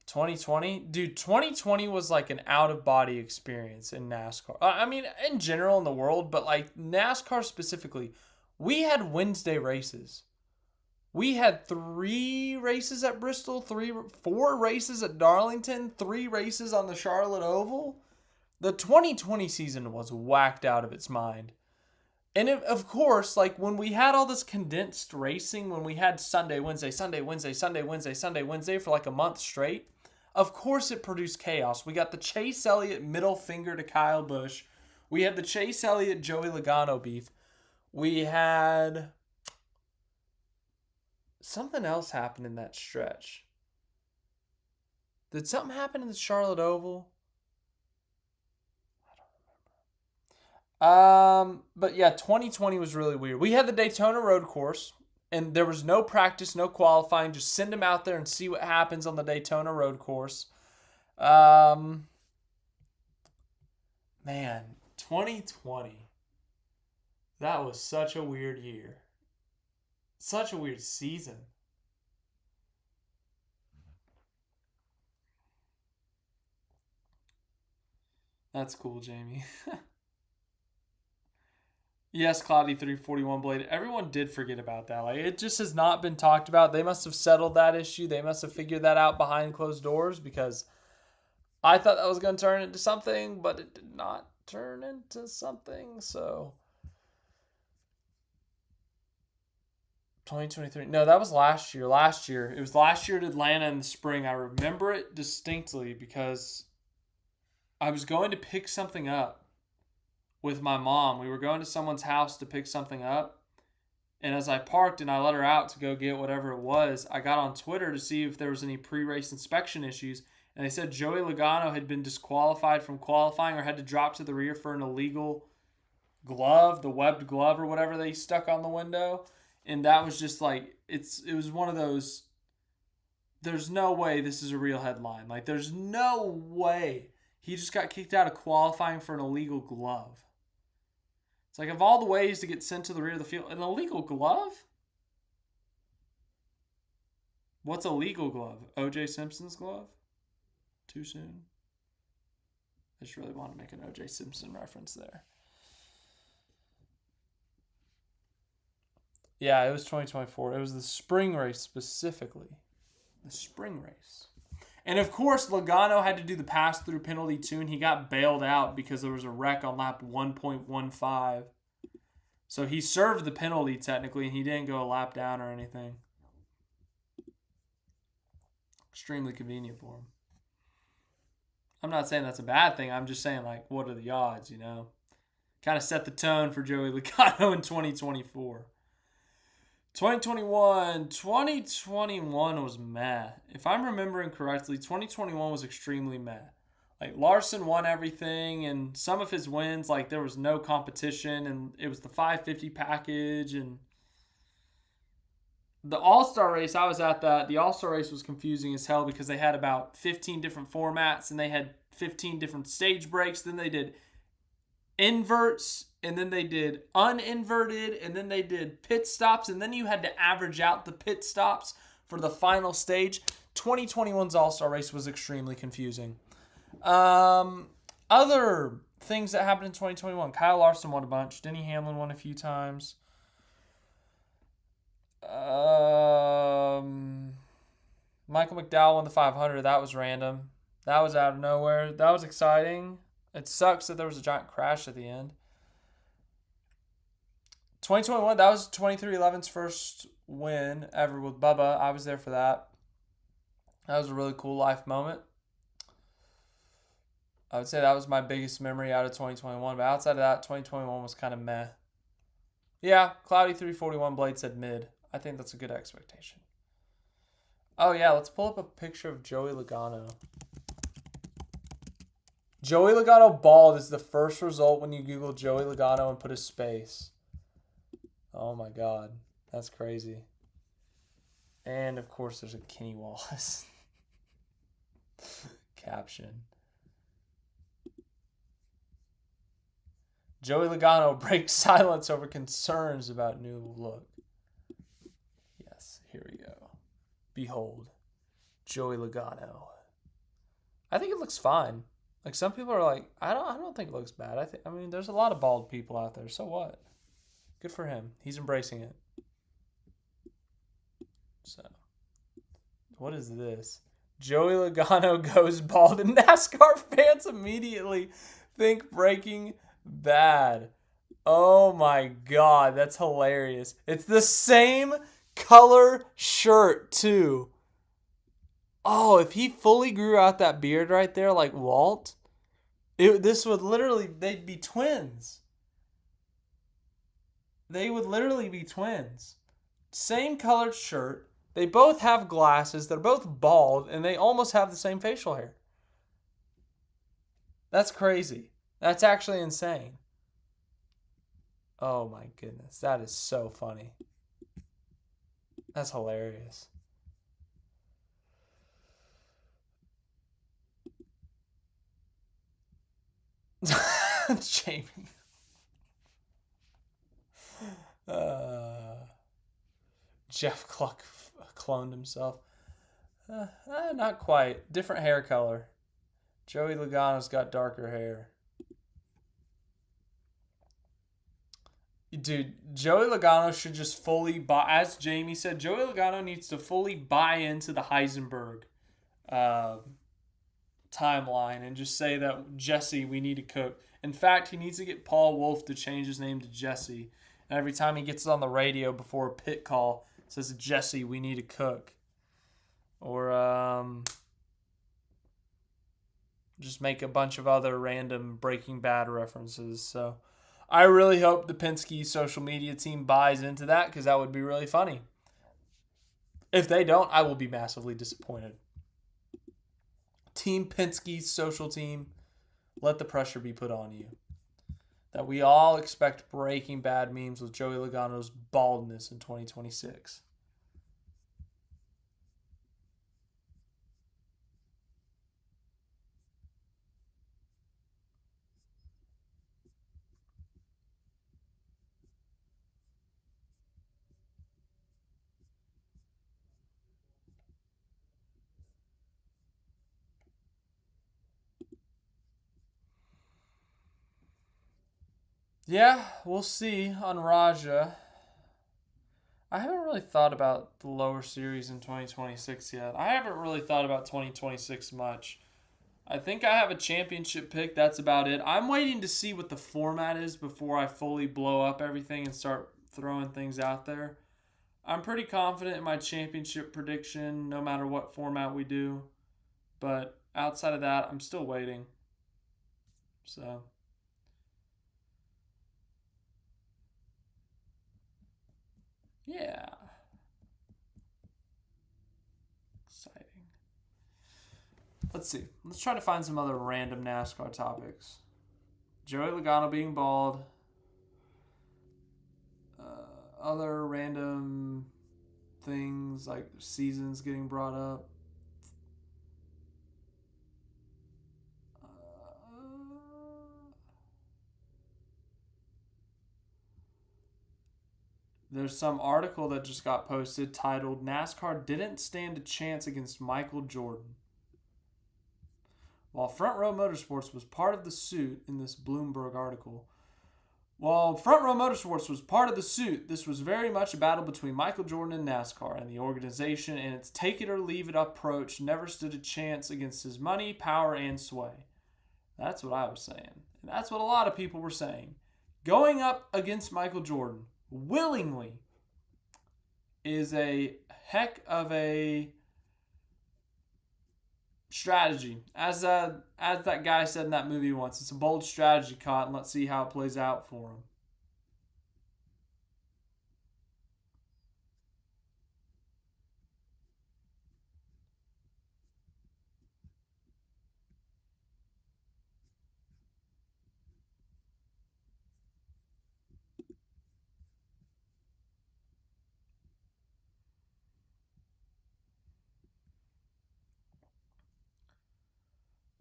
2020? Dude, 2020 was like an out-of-body experience in NASCAR. I mean, in general in the world, but like NASCAR specifically. We had Wednesday races. We had 3 races at Bristol, 4 races at Darlington, 3 races on the Charlotte Oval. The 2020 season was whacked out of its mind. And of course, like when we had all this condensed racing, when we had Sunday, Wednesday, Sunday, Wednesday, Sunday, Wednesday, Sunday, Wednesday for like a month straight, of course it produced chaos. We got the Chase Elliott middle finger to Kyle Busch. We had the Chase Elliott Joey Logano beef. We had something else happen in that stretch. Did something happen in the Charlotte Oval? But yeah, 2020 was really weird. We had the Daytona Road Course, and there was no practice, no qualifying. Just send them out there and see what happens on the Daytona Road Course. Man, 2020. That was such a weird year. Such a weird season. That's cool, Jamie. Yes, Cloudy 341 Blade. Everyone did forget about that. Like it just has not been talked about. They must have settled that issue. They must have figured that out behind closed doors because I thought that was going to turn into something, but it did not turn into something. So 2023. No, that was last year. It was last year at Atlanta in the spring. I remember it distinctly because I was going to pick something up with my mom. We were going to someone's house to pick something up. And as I parked and I let her out to go get whatever it was, I got on Twitter to see if there was any pre-race inspection issues. And they said Joey Logano had been disqualified from qualifying or had to drop to the rear for an illegal glove, the webbed glove or whatever they stuck on the window. And that was just like, it was one of those, there's no way this is a real headline. Like, there's no way he just got kicked out of qualifying for an illegal glove. It's like, of all the ways to get sent to the rear of the field, an illegal glove? What's a legal glove? O.J. Simpson's glove? Too soon? I just really want to make an O.J. Simpson reference there. Yeah, it was 2024. It was the spring race specifically. The spring race. And of course, Logano had to do the pass-through penalty too, and he got bailed out because there was a wreck on lap 1.15. So he served the penalty technically, and he didn't go a lap down or anything. Extremely convenient for him. I'm not saying that's a bad thing. I'm just saying, like, what are the odds, you know? Kind of set the tone for Joey Logano in 2024. 2021 was meh. If I'm remembering correctly, 2021 was extremely meh. Like, Larson won everything, and some of his wins, like, there was no competition, and it was the 550 package, and the All-Star race, I was at that. The All-Star race was confusing as hell because they had about 15 different formats, and they had 15 different stage breaks. Then they did inverts, and then they did uninverted, and then they did pit stops, and then you had to average out the pit stops for the final stage. 2021's All-Star race was extremely confusing. Other things that happened in 2021. Kyle Larson won a bunch. Denny Hamlin won a few times. Michael McDowell won the 500. That was random. That was out of nowhere. That was exciting. It sucks that there was a giant crash at the end. 2021, that was 23XI's first win ever with Bubba. I was there for that. That was a really cool life moment. I would say that was my biggest memory out of 2021. But outside of that, 2021 was kind of meh. Yeah, Cloudy 341 Blade said mid. I think that's a good expectation. Oh, yeah, let's pull up a picture of Joey Logano. Joey Logano bald is the first result when you Google Joey Logano and put a space. Oh, my God. That's crazy. And, of course, there's a Kenny Wallace caption. Joey Logano breaks silence over concerns about new look. Yes, here we go. Behold, Joey Logano. I think it looks fine. Like some people are like, I don't think it looks bad. I mean, there's a lot of bald people out there. So what? Good for him. He's embracing it. So, what is this? Joey Logano goes bald, and NASCAR fans immediately think Breaking Bad. Oh my god, that's hilarious. It's the same color shirt, too. Oh, if he fully grew out that beard right there like Walt, this would literally, they'd be twins. They would literally be twins. Same colored shirt. They both have glasses. They're both bald, and they almost have the same facial hair. That's crazy. That's actually insane. Oh my goodness. That is so funny. That's hilarious. Jamie. Jeff Cluck cloned himself. Not quite. Different hair color. Joey Logano's got darker hair. Dude, Joey Logano should just fully buy, as Jamie said, Joey Logano needs to fully buy into the Heisenberg timeline and just say that, Jesse, we need to cook. In fact, he needs to get Paul Wolf to change his name to Jesse. And every time he gets on the radio before a pit call, it says, Jesse, we need to cook. Or just make a bunch of other random Breaking Bad references. So I really hope the Penske social media team buys into that, because that would be really funny. If they don't, I will be massively disappointed. Team Penske's social team, let the pressure be put on you. That we all expect Breaking Bad memes with Joey Logano's baldness in 2026. Yeah, we'll see on Raja. I haven't really thought about the lower series in 2026 yet. I haven't really thought about 2026 much. I think I have a championship pick. That's about it. I'm waiting to see what the format is before I fully blow up everything and start throwing things out there. I'm pretty confident in my championship prediction no matter what format we do. But outside of that, I'm still waiting. So, yeah. Exciting. Let's see. Let's try to find some other random NASCAR topics. Joey Logano being bald. Other random things like seasons getting brought up. There's some article that just got posted titled NASCAR didn't stand a chance against Michael Jordan. While Front Row Motorsports was part of the suit in this Bloomberg article, while Front Row Motorsports was part of the suit, this was very much a battle between Michael Jordan and NASCAR, and the organization and its take it or leave it approach never stood a chance against his money, power, and sway. That's what I was saying. And that's what a lot of people were saying. Going up against Michael Jordan willingly is a heck of a strategy. As that guy said in that movie once, it's a bold strategy, Cotton. Let's see how it plays out for him.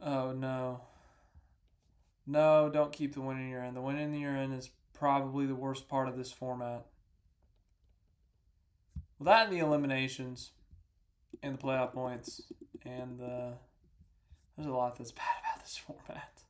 Oh no. No, don't keep the winning you're in. The winning you're in is probably the worst part of this format. Well, that and the eliminations and the playoff points and there's a lot that's bad about this format.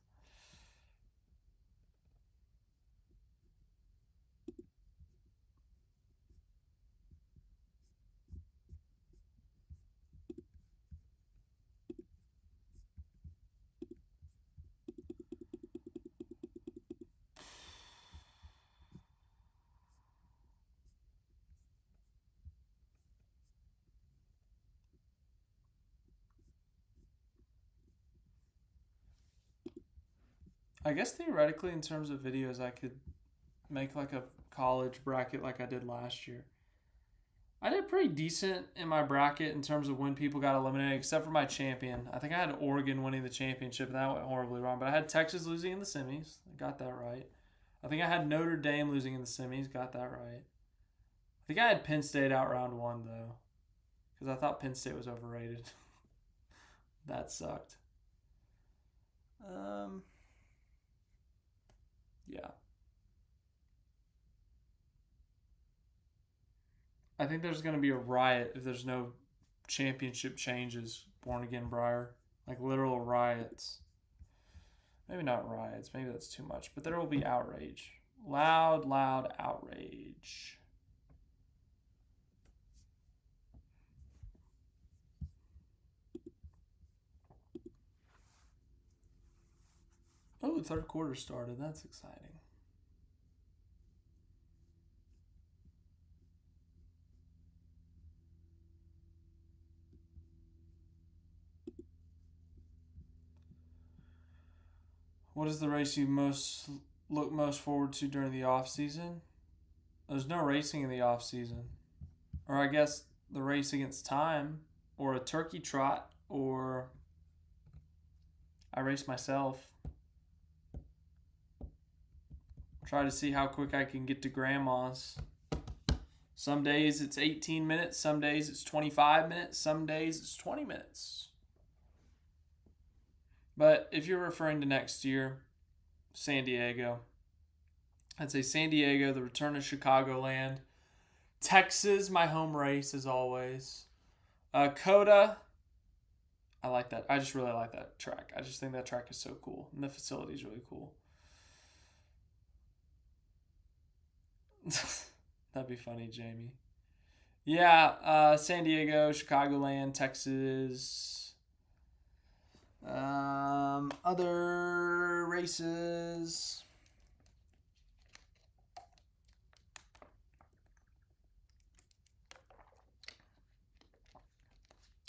I guess theoretically, in terms of videos, I could make like a college bracket like I did last year. I did pretty decent in my bracket in terms of when people got eliminated, except for my champion. I think I had Oregon winning the championship, and that went horribly wrong. But I had Texas losing in the semis. I got that right. I think I had Notre Dame losing in the semis. Got that right. I think I had Penn State out round one, though, because I thought Penn State was overrated. That sucked. Yeah. I think there's going to be a riot if there's no championship changes, Born Again Briar. Like literal riots. Maybe not riots. Maybe that's too much. But there will be outrage. Loud, loud outrage. Oh, the third quarter started. That's exciting. What is the race you look most forward to during the off season? There's no racing in the off season, or I guess the race against time, or a turkey trot, or I race myself. Try to see how quick I can get to grandma's. Some days it's 18 minutes, some days it's 25 minutes, some days it's 20 minutes. But if you're referring to next year, San Diego, I'd say San Diego, the return of Chicagoland. Texas, my home race as always. COTA, I like that. I just really like that track. I just think that track is so cool. And the facility is really cool. That'd be funny, Jamie. Yeah, San Diego, Chicagoland, Texas. Other races.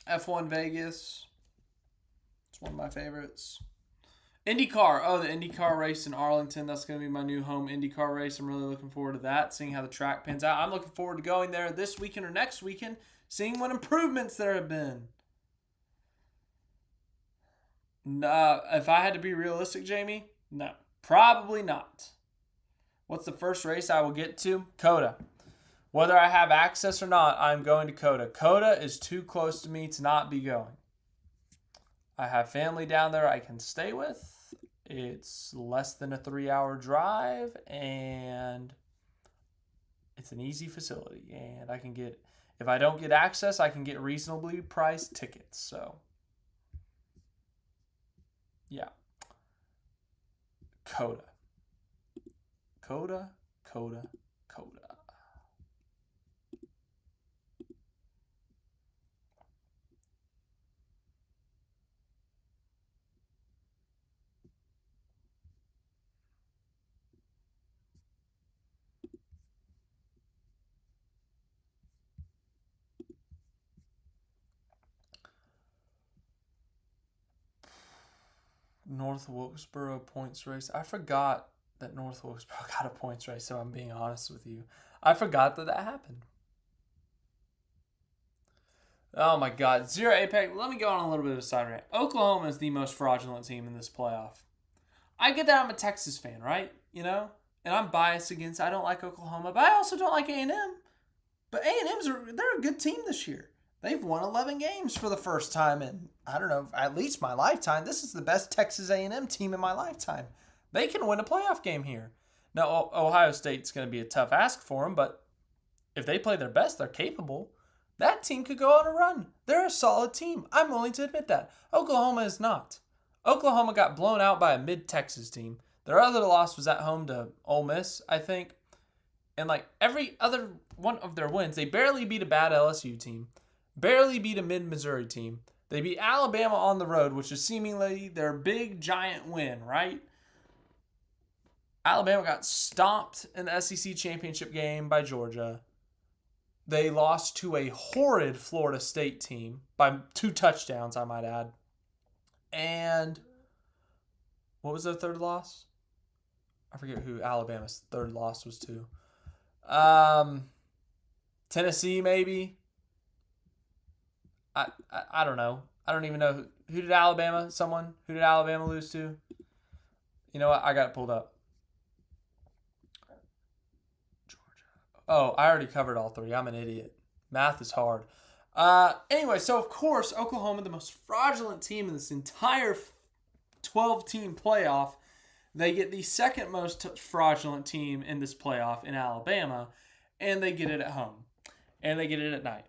F1 Vegas. It's one of my favorites. IndyCar. Oh, the IndyCar race in Arlington. That's going to be my new home IndyCar race. I'm really looking forward to that, seeing how the track pans out. I'm looking forward to going there this weekend or next weekend, seeing what improvements there have been. If I had to be realistic, Jamie, no. Probably not. What's the first race I will get to? COTA. Whether I have access or not, I'm going to COTA. COTA is too close to me to not be going. I have family down there I can stay with. It's less than a 3-hour drive, and it's an easy facility. And I can get, if I don't get access, I can get reasonably priced tickets. So, yeah. COTA. COTA, COTA, COTA. North Wilkesboro points race. I forgot that North Wilkesboro got a points race, so I'm being honest with you. I forgot that happened. Oh my God. Zero Apex. Let me go on a little bit of a side rant. Oklahoma is the most fraudulent team in this playoff. I get that I'm a Texas fan, right? You know? And I'm biased against, I don't like Oklahoma, but I also don't like A&M. But they're a good team this year. They've won 11 games for the first time in, I don't know, at least my lifetime. This is the best Texas A&M team in my lifetime. They can win a playoff game here. Now, Ohio State's going to be a tough ask for them, but if they play their best, they're capable. That team could go on a run. They're a solid team. I'm willing to admit that. Oklahoma is not. Oklahoma got blown out by a mid-Texas team. Their other loss was at home to Ole Miss, I think. And like every other one of their wins, they barely beat a bad LSU team, barely beat a mid-Missouri team. They beat Alabama on the road, which is seemingly their big, giant win, right? Alabama got stomped in the SEC championship game by Georgia. They lost to a horrid Florida State team by 2 touchdowns, I might add. And what was their third loss? I forget who Alabama's third loss was to. Tennessee, maybe. I don't know. I don't even know who did Alabama. Who did Alabama lose to? You know what? I got it pulled up. Georgia. Oh, I already covered all 3. I'm an idiot. Math is hard. Anyway, so of course Oklahoma, the most fraudulent team in this entire 12-team playoff, they get the second most fraudulent team in this playoff in Alabama, and they get it at home, and they get it at night.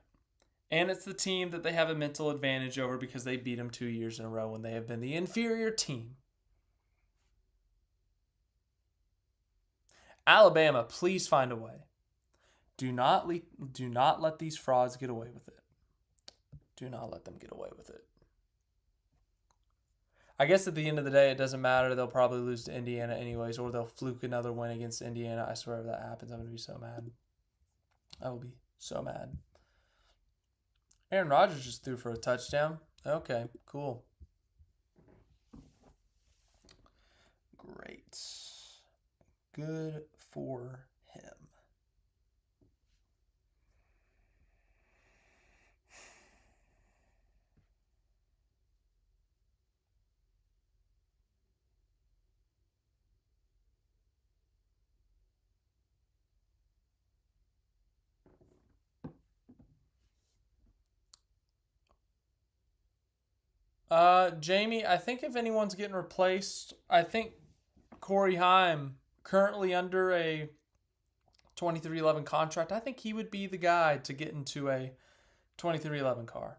And it's the team that they have a mental advantage over because they beat them 2 years in a row when they have been the inferior team. Alabama, please find a way. Do not let these frauds get away with it. Do not let them get away with it. I guess at the end of the day, it doesn't matter. They'll probably lose to Indiana anyways, or they'll fluke another win against Indiana. I swear if that happens, I'm going to be so mad. I will be so mad. Aaron Rodgers just threw for a touchdown. Okay, cool. Great. Good for him. Jamie, I think if anyone's getting replaced, I think Corey Haim, currently under a 2311 contract, I think he would be the guy to get into a 2311 car.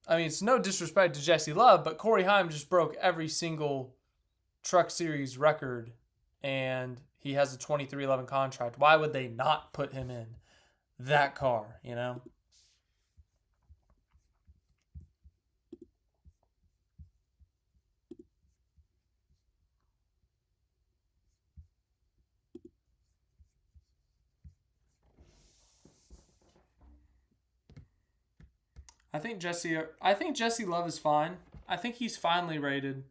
I mean, it's no disrespect to Jesse Love, but Corey Haim just broke every single Truck Series record, and he has a 2311 contract. Why would they not put him in that car, you know? I think Jesse Love is fine. I think he's finally rated.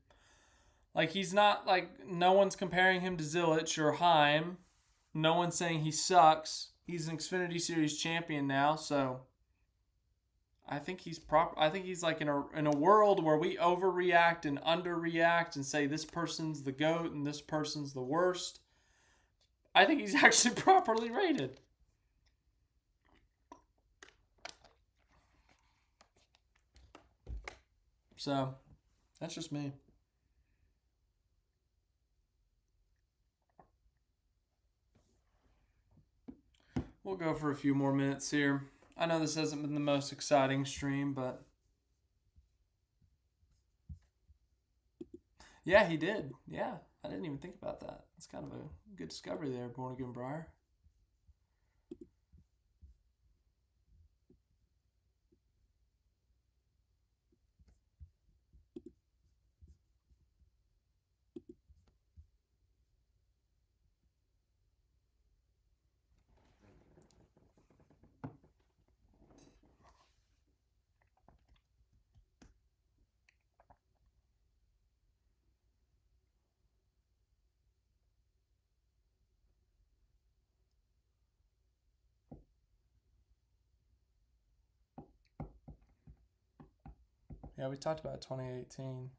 Like, he's not, like, no one's comparing him to Zilich or Haim. No one's saying he sucks. He's an Xfinity Series champion now, so I think he's proper. I think he's like in a world where we overreact and underreact and say this person's the GOAT and this person's the worst. I think he's actually properly rated. So, that's just me. We'll go for a few more minutes here. I know this hasn't been the most exciting stream, but yeah, he did. Yeah, I didn't even think about that. That's kind of a good discovery there, Born Again Briar. Yeah, we talked about 2018.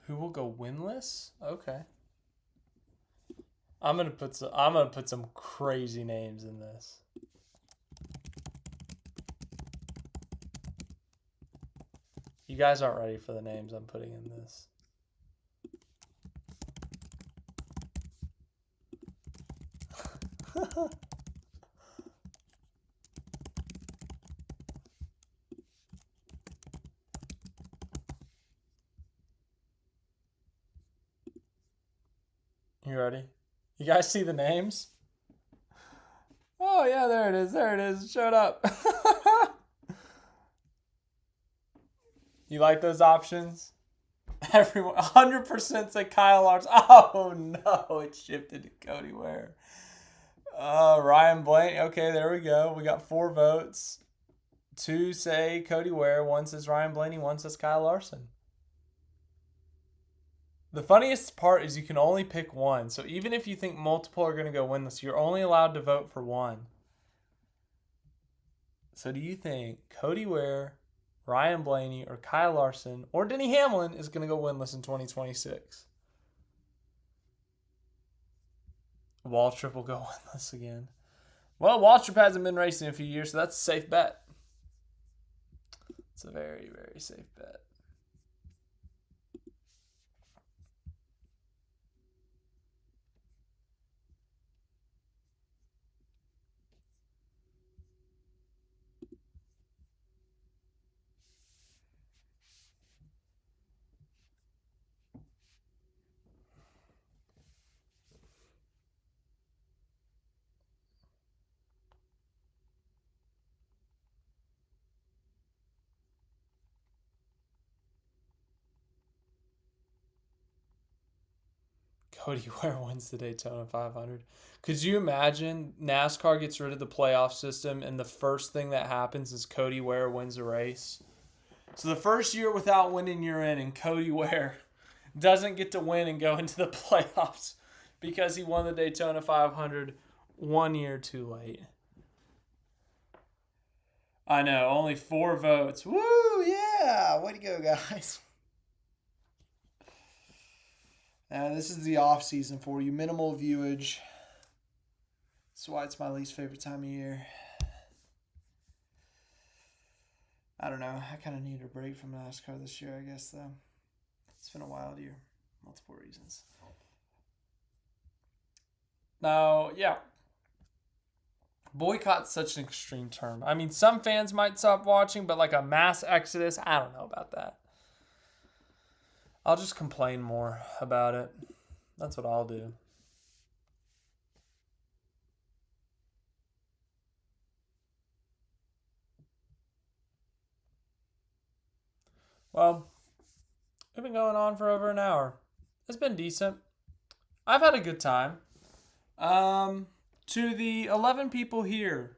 Who will go winless? Okay. I'm gonna put some crazy names in this. You guys aren't ready for the names I'm putting in this. You ready? You guys see the names? Oh yeah, there it is. There it is. It showed up. You like those options? Everyone, 100% say Kyle Larson. Oh no, it shifted to Cody Ware. Ryan Blaney. Okay, there we go. We got 4 votes. 2 say Cody Ware. 1 says Ryan Blaney. 1 says Kyle Larson. The funniest part is you can only pick one. So even if you think multiple are going to go winless, you're only allowed to vote for one. So do you think Cody Ware, Ryan Blaney, or Kyle Larson, or Denny Hamlin is going to go winless in 2026? Waltrip will go winless again. Well, Waltrip hasn't been racing in a few years, so that's a safe bet. It's a very, very safe bet. Cody Ware wins the Daytona 500. Could you imagine NASCAR gets rid of the playoff system and the first thing that happens is Cody Ware wins a race? So the first year without winning you're in, and Cody Ware doesn't get to win and go into the playoffs because he won the Daytona 500 1 year too late. I know, only 4 votes. Woo, yeah! Way to go, guys. This is the off season for you. Minimal viewage. That's why it's my least favorite time of year. I don't know. I kind of need a break from NASCAR this year, I guess, though. It's been a wild year. Multiple reasons. Now, yeah. Boycott's such an extreme term. I mean, some fans might stop watching, but like a mass exodus, I don't know about that. I'll just complain more about it. That's what I'll do. Well, we've been going on for over an hour. It's been decent. I've had a good time. To the 11 people here,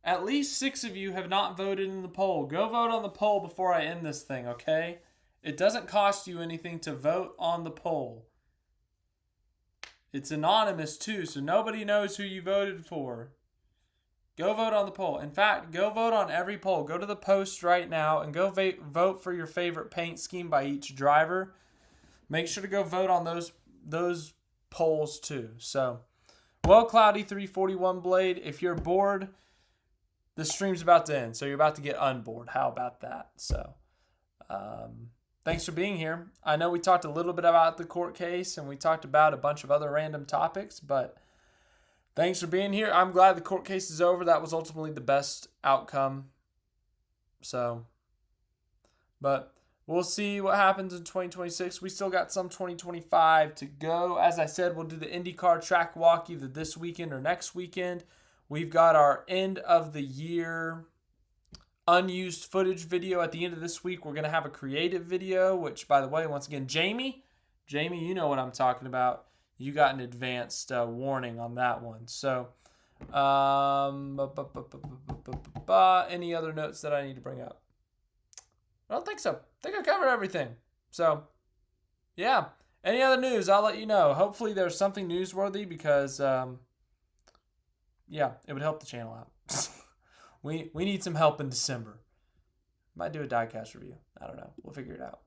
at least 6 of you have not voted in the poll. Go vote on the poll before I end this thing, okay? It doesn't cost you anything to vote on the poll. It's anonymous too, so nobody knows who you voted for. Go vote on the poll. In fact, go vote on every poll. Go to the post right now and go vote for your favorite paint scheme by each driver. Make sure to go vote on those polls too. So, well, Cloudy 341 Blade, if you're bored, the stream's about to end, so you're about to get unbored. How about that? So, thanks for being here. I know we talked a little bit about the court case and we talked about a bunch of other random topics, but thanks for being here. I'm glad the court case is over. That was ultimately the best outcome. So, but we'll see what happens in 2026. We still got some 2025 to go. As I said, we'll do the IndyCar track walk either this weekend or next weekend. We've got our end of the year unused footage video at the end of this week. We're going to have a creative video, which, by the way, once again, Jamie, you know what I'm talking about. You got an advanced warning on that one. So, any other notes that I need to bring up? I don't think so. I think I covered everything. So, yeah. Any other news, I'll let you know. Hopefully there's something newsworthy because, yeah, it would help the channel out. We need some help in December. Might do a diecast review. I don't know. We'll figure it out.